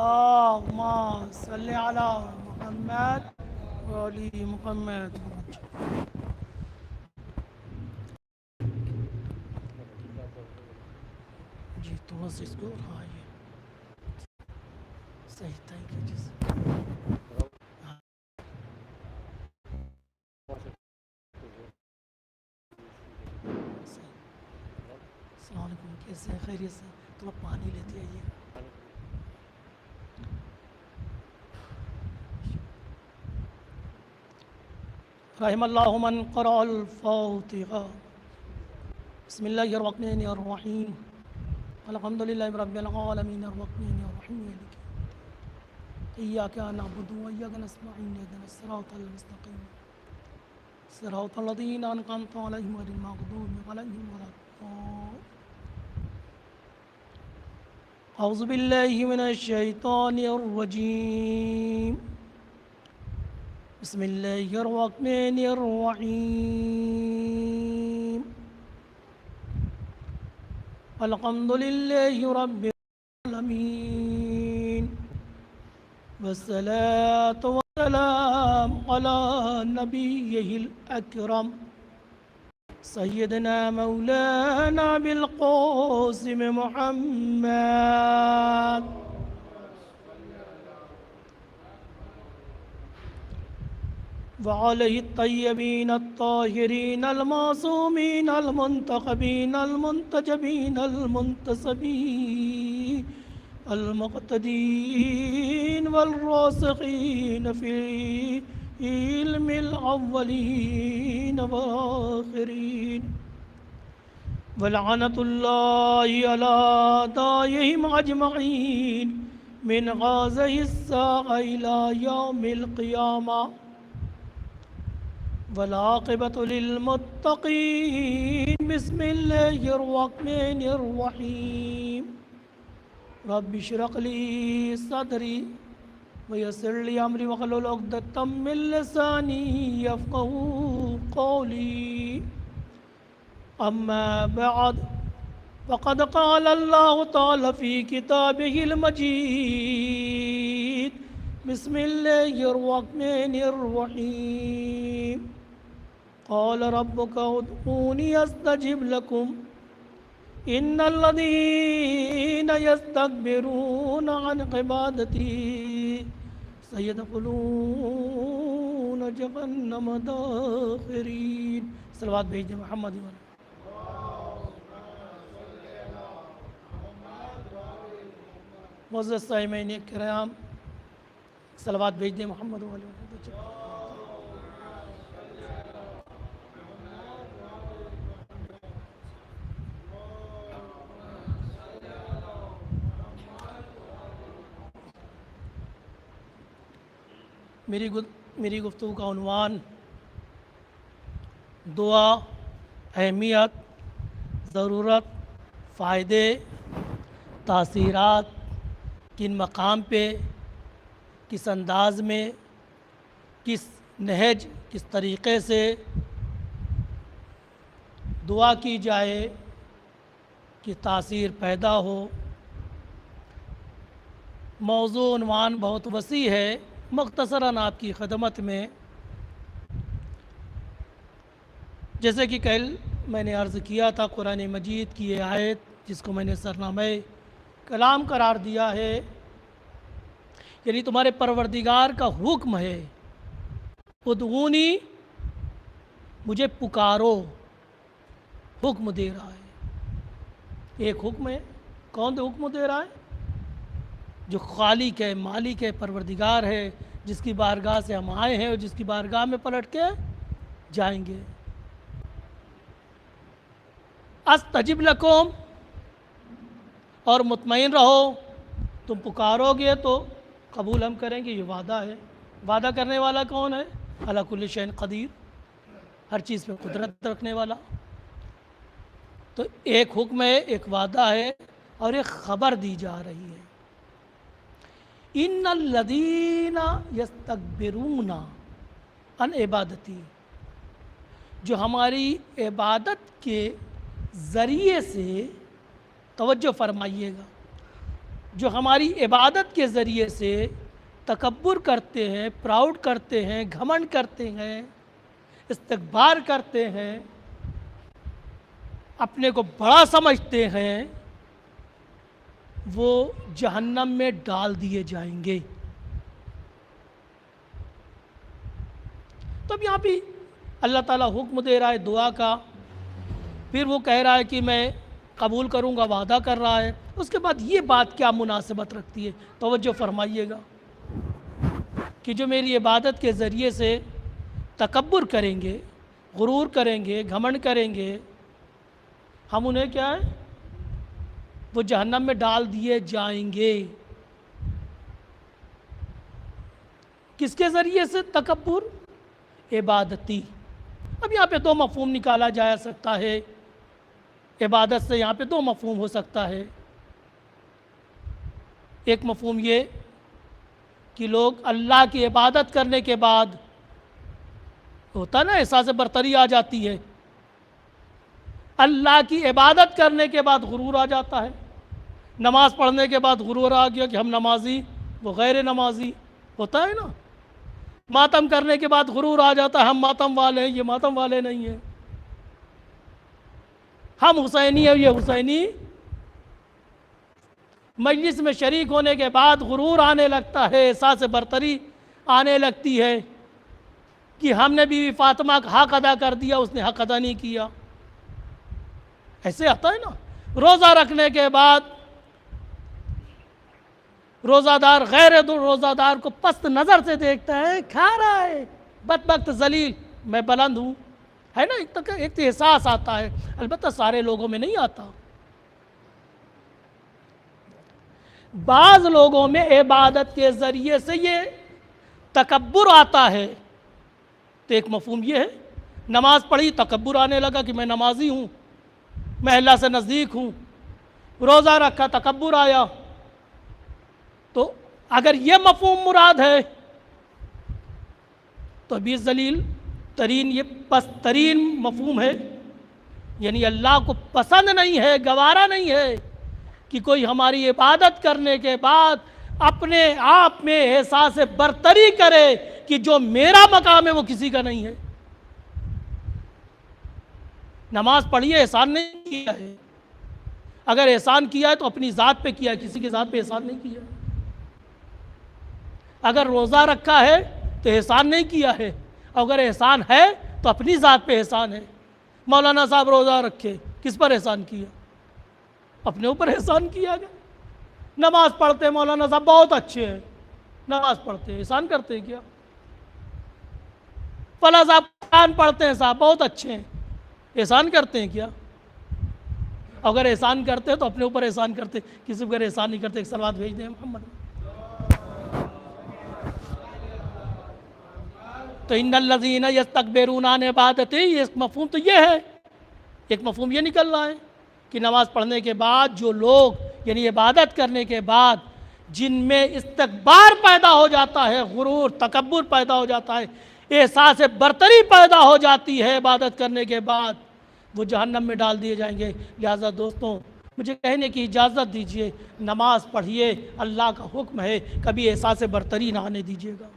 اللهم صل على محمد وعلى محمد. جی تو بس اس کو ہاں یہ صحیح تھینک یو جی السلام علیکم. کیسے ہیں؟ خیریت سے؟ تھوڑا پانی لیتے آئیے. رحم اللہ من قرأ الفاتحہ. بسم اللہ الرحمن الرحیم. الحمد للہ رب العالمین الرحمن الرحیم ایاک نعبد و ایاک نستعین اهدنا الصراط المستقیم صراط الذین انعمت علیہم غیر المغضوب علیہم ولا الضالین. اعوذ باللہ من الشیطان الرجیم. بسم اللہ الرحمن الرحیم. الحمد للہ رب العالمین والصلاة والسلام على نبیہ الاکرم سیدنا مولانا بالقاسم محمد وعليه الطيبين الطاهرين المعصومين المنتخبين المنتجبين المنتسبين المقتدين والراسخين في علم الأولين والآخرين ولعنة الله على أعدائهم أجمعين من هذه الساعة إلى يوم القيامة والعاقبة للمتقين. بسم الله الرحمن الرحيم. رب اشرح لي صدري ويسر لي أمري واحلل عقدة من لساني يفقهوا قولي. أما بعد فقد قال الله تعالى في كتابه المجيد. بسم الله الرحمن الرحيم. قال ربك ادعوني استجب لكم ان الذين يستكبرون عن عبادتي سيدخلون جهنم داخرين. صلوات بھیجیں محمد و معزز سامعین کرام صلوات بھیج دیں محمد و علیہ وسلم. میری گفتگو کا عنوان دعا، اہمیت، ضرورت، فائدے، تاثیرات، کن مقام پہ، کس انداز میں، کس نہج، کس طریقے سے دعا کی جائے کہ تاثیر پیدا ہو. موضوع عنوان بہت وسیع ہے. مختصراً آپ کی خدمت میں جیسے کہ کل میں نے عرض کیا تھا، قرآن مجید کی یہ آیت جس کو میں نے سرنامہ کلام قرار دیا ہے، یعنی تمہارے پروردگار کا حکم ہے، ادعونی، مجھے پکارو، حکم دے رہا ہے. ایک حکم ہے. کون حکم دے رہا ہے؟ جو خالق ہے، مالک ہے، پروردگار ہے، جس کی بارگاہ سے ہم آئے ہیں اور جس کی بارگاہ میں پلٹ کے جائیں گے. استجب لکم، اور مطمئن رہو، تم پکارو گے تو قبول ہم کریں گے. یہ وعدہ ہے. وعدہ کرنے والا کون ہے؟ علی کل شیء قدیر، ہر چیز پہ قدرت رکھنے والا. تو ایک حکم ہے، ایک وعدہ ہے، اور ایک خبر دی جا رہی ہے. ان الذین یستکبرون عن عبادتی، جو ہماری عبادت کے ذریعے سے، توجہ فرمائیے گا، جو ہماری عبادت کے ذریعے سے تکبر کرتے ہیں، پراؤڈ کرتے ہیں، گھمنڈ کرتے ہیں، استکبار کرتے ہیں، اپنے کو بڑا سمجھتے ہیں، وہ جہنم میں ڈال دیے جائیں گے۔ تو اب یہاں پہ اللہ تعالیٰ حکم دے رہا ہے دعا کا، پھر وہ کہہ رہا ہے کہ میں قبول کروں گا، وعدہ کر رہا ہے۔ اس کے بعد یہ بات کیا مناسبت رکھتی ہے، توجہ فرمائیے گا کہ جو میری عبادت کے ذریعے سے تکبر کریں گے، غرور کریں گے، گھمنڈ کریں گے، ہم انہیں کیا ہے، وہ جہنم میں ڈال دیے جائیں گے۔ کس کے ذریعے سے تکبر؟ عبادتی۔ اب یہاں پہ دو مفہوم نکالا جا سکتا ہے، عبادت سے یہاں پہ دو مفہوم ہو سکتا ہے۔ ایک مفہوم یہ کہ لوگ اللہ کی عبادت کرنے کے بعد ہوتا نا احساس برتری آ جاتی ہے، اللہ کی عبادت کرنے کے بعد غرور آ جاتا ہے، نماز پڑھنے کے بعد غرور آ گیا کہ ہم نمازی، وہ غیر نمازی، ہوتا ہے نا۔ ماتم کرنے کے بعد غرور آ جاتا ہے، ہم ماتم والے ہیں، یہ ماتم والے نہیں ہیں، ہم حسینی ہیں، یہ حسینی۔ مجلس میں شریک ہونے کے بعد غرور آنے لگتا ہے، احساس برتری آنے لگتی ہے کہ ہم نے بیوی فاطمہ کا حق ادا کر دیا، اس نے حق ادا نہیں کیا۔ ایسے آتا ہے نا۔ روزہ رکھنے کے بعد روزہ دار غیر روزہ دار کو پست نظر سے دیکھتا ہے، کھا رہا ہے، بدبخت ذلیل، میں بلند ہوں، ہے نا۔ ایک احساس آتا ہے، البتہ سارے لوگوں میں نہیں آتا۔ بعض لوگوں میں عبادت کے ذریعے سے یہ تکبر آتا ہے۔ تو ایک مفہوم یہ ہے، نماز پڑھی تکبر آنے لگا کہ میں نمازی ہوں، میں اللہ سے نزدیک ہوں، روزہ رکھا تکبر آیا۔ تو اگر یہ مفہوم مراد ہے تو بھی ذلیل ترین، یہ پست ترین مفہوم ہے، یعنی اللہ کو پسند نہیں ہے، گوارا نہیں ہے کہ کوئی ہماری عبادت کرنے کے بعد اپنے آپ میں احساس برتری کرے کہ جو میرا مقام ہے وہ کسی کا نہیں ہے۔ نماز پڑھی ہے، احسان نہیں کیا ہے، اگر احسان کیا ہے تو اپنی ذات پہ کیا ہے، کسی کی ذات پہ احسان نہیں کیا ہے۔ اگر روزہ رکھا ہے تو احسان نہیں کیا ہے، اگر احسان ہے تو اپنی ذات پہ احسان ہے۔ مولانا صاحب روزہ رکھے، کس پر احسان کیا؟ اپنے اوپر احسان کیا گیا۔ نماز پڑھتے ہیں مولانا صاحب، بہت اچھے ہیں، نماز پڑھتے ہیں، احسان کرتے ہیں کیا؟ فلاں صاحب قرآن پڑھتے ہیں، صاحب بہت اچھے ہیں، احسان کرتے ہیں کیا؟ اگر احسان کرتے ہیں تو اپنے اوپر احسان کرتے، کسی پر احسان نہیں کرتے۔ ایک صلوات بھیج دیں محمد۔ تو ان الذین یستکبرون عن عبادتی، یہ مفہوم تو یہ ہے، ایک مفہوم یہ نکل رہا ہے کہ نماز پڑھنے کے بعد جو لوگ، یعنی عبادت کرنے کے بعد جن میں استکبار پیدا ہو جاتا ہے، غرور تکبر پیدا ہو جاتا ہے، احساس برتری پیدا ہو جاتی ہے عبادت کرنے کے بعد، وہ جہنم میں ڈال دیے جائیں گے۔ لہٰذا دوستوں، مجھے کہنے کی اجازت دیجیے، نماز پڑھیے، اللہ کا حکم ہے، کبھی احساس برتری نہ آنے دیجیے گا۔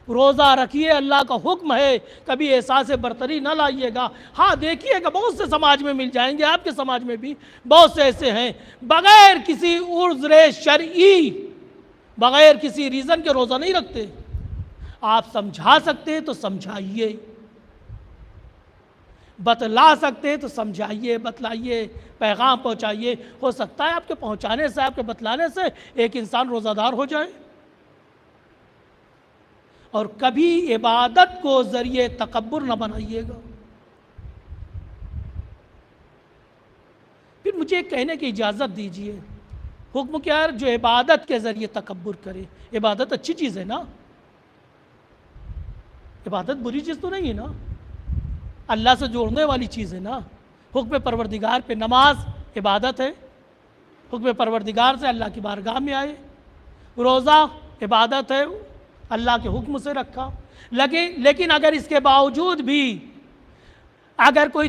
روزہ رکھیے، اللہ کا حکم ہے، کبھی احساس برتری نہ لائیے گا۔ ہاں دیکھیے گا، بہت سے سماج میں مل جائیں گے، آپ کے سماج میں بھی بہت سے ایسے ہیں، بغیر کسی عذر شرعی، بغیر کسی ریزن کے روزہ نہیں رکھتے۔ آپ سمجھا سکتے ہیں تو سمجھائیے، بتلا سکتے ہیں تو سمجھائیے، بتلائیے، پیغام پہنچائیے۔ ہو سکتا ہے آپ کے پہنچانے سے، آپ کے بتلانے سے ایک انسان روزہ دار ہو جائے۔ اور کبھی عبادت کو ذریعے تکبر نہ بنائیے گا۔ پھر مجھے کہنے کی اجازت دیجیے، حکم کیا ہے؟ جو عبادت کے ذریعے تکبر کرے۔ عبادت اچھی چیز ہے نا، عبادت بری چیز تو نہیں ہے نا، اللہ سے جوڑنے والی چیز ہے نا۔ حکم پروردگار پہ نماز عبادت ہے، حکم پروردگار سے اللہ کی بارگاہ میں آئے۔ روزہ عبادت ہے، اللہ کے حکم سے رکھا۔ لیکن اگر اس کے باوجود بھی اگر کوئی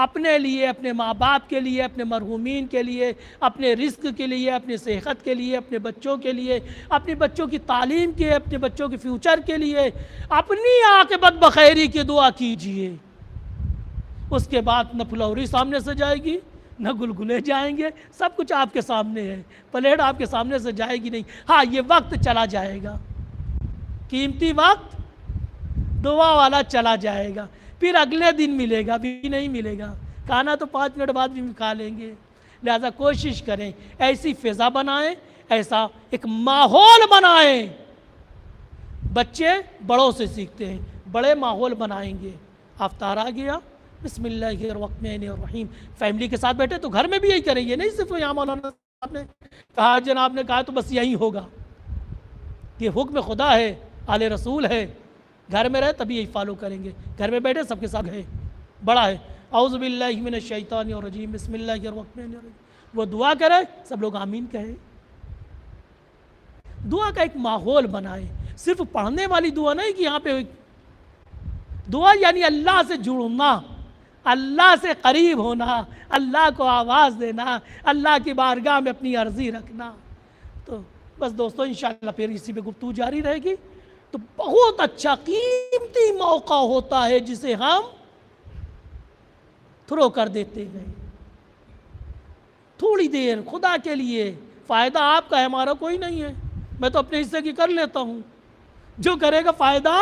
اپنے لیے، اپنے ماں باپ کے لیے، اپنے مرحومین کے لیے، اپنے رزق کے لیے، اپنی صحت کے لیے، اپنے بچوں کے لیے، اپنی بچوں کی تعلیم کے، اپنے بچوں کے فیوچر کے لیے اپنی عاقبت بخیری کی دعا کیجئے۔ اس کے بعد نہ پھلوری سامنے سے جائے گی، نہ گلگلے جائیں گے، سب کچھ آپ کے سامنے ہے، پلیٹ آپ کے سامنے سے جائے گی نہیں۔ ہاں یہ وقت چلا جائے گا، قیمتی وقت دعا والا چلا جائے گا، پھر اگلے دن ملے گا بھی نہیں ملے گا، کھانا تو 5 منٹ بعد بھی کھا لیں گے۔ لہذا کوشش کریں، ایسی فضا بنائیں، ایسا ایک ماحول بنائیں۔ بچے بڑوں سے سیکھتے ہیں، بڑے ماحول بنائیں گے۔ افطار آ گیا، بسم اللہ الرحمن الرحیم، فیملی کے ساتھ بیٹھے تو گھر میں بھی یہی کریں، یہ نہیں صرف یہاں مولانا صاحب نے کہا، جناب نے کہا تو بس یہی ہوگا۔ یہ حکم خدا ہے، آل رسول ہے، گھر میں رہے تبھی یہی فالو کریں گے۔ گھر میں بیٹھے سب کے ساتھ ہے، بڑا ہے، اعوذ باللہ من الشیطان الرجیم بسم اللہ الرحمن الرحیم، وہ دعا کرے، سب لوگ آمین کہیں۔ دعا کا ایک ماحول بنائے، صرف پڑھنے والی دعا نہیں کہ یہاں پہ دعا یعنی اللہ سے جڑنا، اللہ سے قریب ہونا، اللہ کو آواز دینا، اللہ کی بارگاہ میں اپنی عرضی رکھنا۔ تو بس دوستو انشاءاللہ پھر اسی پہ گفتگو جاری رہے گی۔ تو بہت اچھا قیمتی موقع ہوتا ہے جسے ہم تھرو کر دیتے ہیں۔ تھوڑی دیر خدا کے لیے، فائدہ آپ کا ہے، ہمارا کوئی نہیں ہے، میں تو اپنے حصے کی کر لیتا ہوں، جو کرے گا فائدہ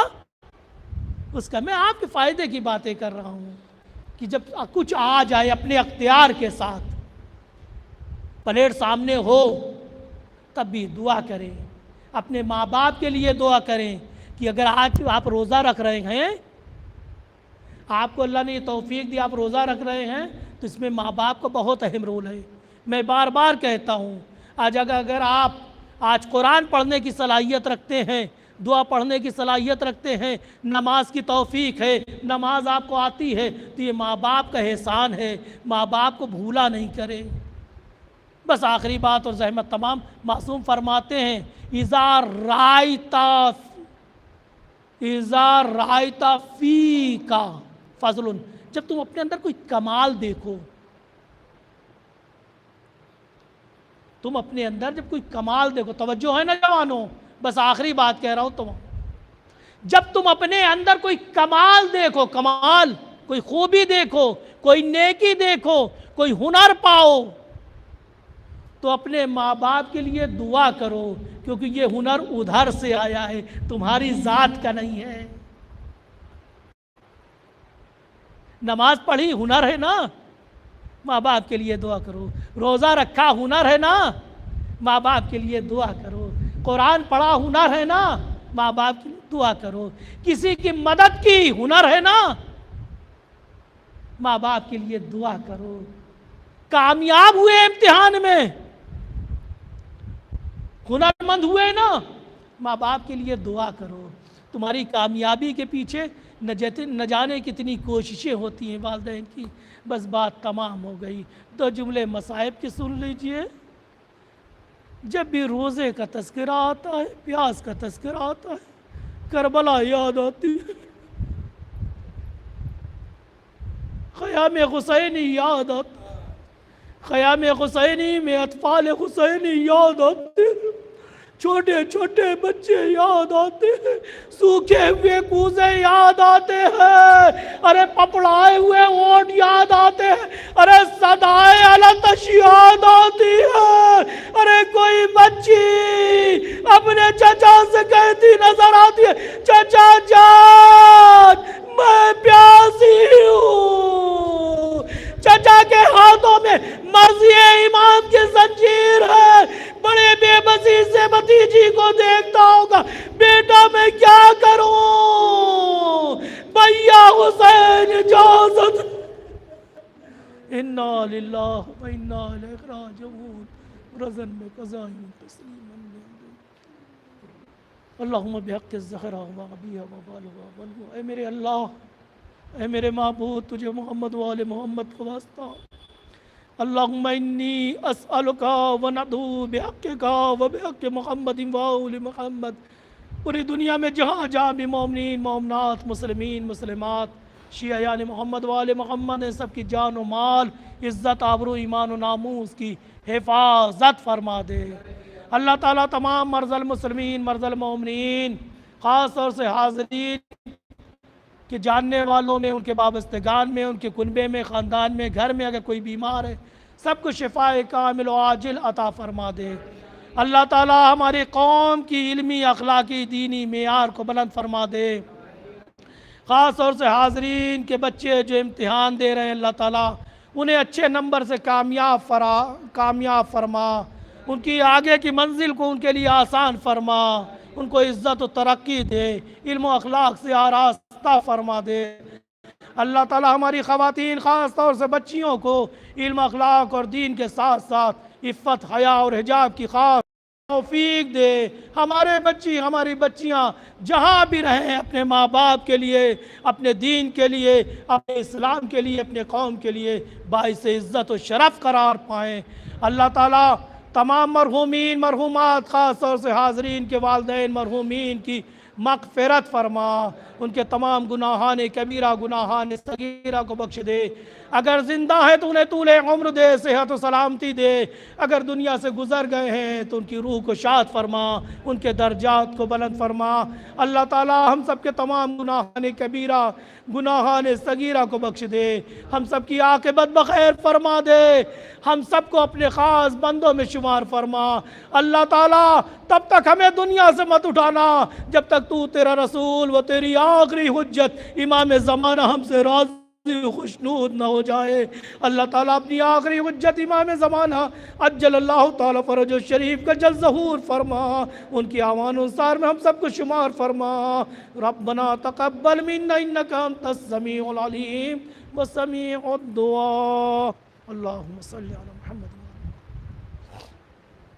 اس کا۔ میں آپ کے فائدے کی باتیں کر رہا ہوں کہ جب کچھ آ جائے اپنے اختیار کے ساتھ، پلیٹ سامنے ہو، تب بھی دعا کریں، اپنے ماں باپ کے لیے دعا کریں کہ اگر آج آپ روزہ رکھ رہے ہیں، آپ کو اللہ نے یہ توفیق دی، آپ روزہ رکھ رہے ہیں، تو اس میں ماں باپ کا بہت اہم رول ہے۔ میں بار بار کہتا ہوں، اگر آپ آج قرآن پڑھنے کی صلاحیت رکھتے ہیں، دعا پڑھنے کی صلاحیت رکھتے ہیں، نماز کی توفیق ہے، نماز آپ کو آتی ہے، تو یہ ماں باپ کا احسان ہے، ماں باپ کو بھولا نہیں کرے۔ بس آخری بات اور زحمت تمام، معصوم فرماتے ہیں اِذَا رَأَيْتَ فِيكَ فضل، جب تم اپنے اندر کوئی کمال دیکھو، تم اپنے اندر جب کوئی کمال دیکھو، توجہ ہے نا جوانوں، بس آخری بات کہہ رہا ہوں تم، جب تم اپنے اندر کوئی کمال دیکھو، کمال، کوئی خوبی دیکھو، کوئی نیکی دیکھو، کوئی ہنر پاؤ، تو اپنے ماں باپ کے لیے دعا کرو، کیونکہ یہ ہنر ادھر سے آیا ہے، تمہاری ذات کا نہیں ہے۔ نماز پڑھی ہنر ہے نا، ماں باپ کے لیے دعا کرو۔ روزہ رکھا ہنر ہے نا، ماں باپ کے لیے دعا کرو۔ قرآن پڑھا ہنر ہے نا، ماں باپ کے لیے دعا کرو۔ کسی کی مدد کی ہنر ہے نا، ماں باپ کے لیے دعا کرو۔ کامیاب ہوئے امتحان میں، ہنر مند ہوئے نا، ماں باپ کے لیے دعا کرو۔ تمہاری کامیابی کے پیچھے نہ جانے کتنی کوششیں ہوتی ہیں والدین کی۔ بس بات تمام ہو گئی۔ 2 جملے مصائب کی سن لیجئے۔ جب بھی روزے کا تذکرہ آتا ہے، پیاس کا تذکرہ آتا ہے، کربلا یاد آتی ہے، خیام حسینی یاد آتا ہے، خیام حسینی میں اطفال حسینی یاد آتے ہیں، چھوٹے چھوٹے بچے یاد آتے ہیں، سوکھے ہوئے کوزے یاد آتے ہیں، ارے پپڑائے ہوئے اونٹ یاد آتے ہیں، ارے صدائے علتش یاد آتی ہے، ارے کوئی بچی اپنے چچا سے کہتی نظر آتی ہے، چچا جان میں پیاسی ہوں۔ چچا کے ہاتھوں میں مرضی امام کی زنجیر ہے، بڑے بے بسی سے بھتیجی کو دیکھتا ہوگا، بیٹا میں کیا کروں، بھیا حسین اجازت۔ انا للہ و انا الیہ راجعون۔ رزن میں قضائیں تسلیما، اللہم بحق الزہرا و ابیہا و بالہا ونہا۔ اے میرے اللہ، اے میرے معبود، تجھے محمد و آل محمد کا واسطہ، اللہم انی اسألکا و ندعو بحقکا و بحق محمد و آل محمد۔ پوری دنیا میں جہاں جہاں بھی مومنین مومنات، مسلمین مسلمات شیعیان محمد وال محمد نے سب کی جان و مال، عزت آبرو ایمان و ناموس کی حفاظت فرما دے۔ اللہ تعالیٰ تمام مرضى المسلمین، مرضى المومنین، خاص طور سے حاضرین کہ جاننے والوں میں، ان کے وابستگان میں، ان کے کنبے میں، خاندان میں، گھر میں اگر کوئی بیمار ہے، سب کو شفاء کامل و عاجل عطا فرما دے۔ اللہ تعالیٰ ہماری قوم کی علمی، اخلاقی، دینی معیار کو بلند فرما دے۔ خاص طور سے حاضرین کے بچے جو امتحان دے رہے ہیں، اللہ تعالیٰ انہیں اچھے نمبر سے کامیاب فرما، ان کی آگے کی منزل کو ان کے لیے آسان فرما، ان کو عزت و ترقی دے، علم و اخلاق سے آراستہ فرما دے۔ اللہ تعالیٰ ہماری خواتین، خاص طور سے بچیوں کو علم، اخلاق اور دین کے ساتھ ساتھ عفت، حیا اور حجاب کی خاص توفیق دے۔ ہماری بچیاں جہاں بھی رہیں اپنے ماں باپ کے لیے، اپنے دین کے لیے، اپنے اسلام کے لیے، اپنے قوم کے لیے باعث عزت و شرف قرار پائیں۔ اللہ تعالیٰ تمام مرحومین، مرحومات، خاص طور سے حاضرین کے والدین مرحومین کی مغفرت فرما، ان کے تمام گناہان کبیرہ، گناہان صغیرہ کو بخش دے۔ اگر زندہ ہے تو انہیں طول عمر دے، صحت و سلامتی دے۔ اگر دنیا سے گزر گئے ہیں تو ان کی روح کو شاد فرما، ان کے درجات کو بلند فرما۔ اللہ تعالیٰ ہم سب کے تمام گناہان کبیرہ، گناہان صغیرہ کو بخش دے، ہم سب کی عاقبت بخیر فرما دے، ہم سب کو اپنے خاص بندوں میں شمار فرما۔ اللہ تعالیٰ تب تک ہمیں دنیا سے مت اٹھانا جب تک تو، تیرا رسول و تیری آخری حجت امام زمانہ ہم سے راضی خوشنود نہ ہو جائے۔ اللہ تعالیٰ اپنی آخری حجت امام زمانہ عجل اللہ تعالیٰ فرج الشریف کا جلد ظہور فرما، ان کی آوان انصار میں ہم سب کو شمار فرما۔ ربنا تقبل منا انک انت السمیع العلیم وسمیع الدعاء۔ اللہم صلی علی محمد۔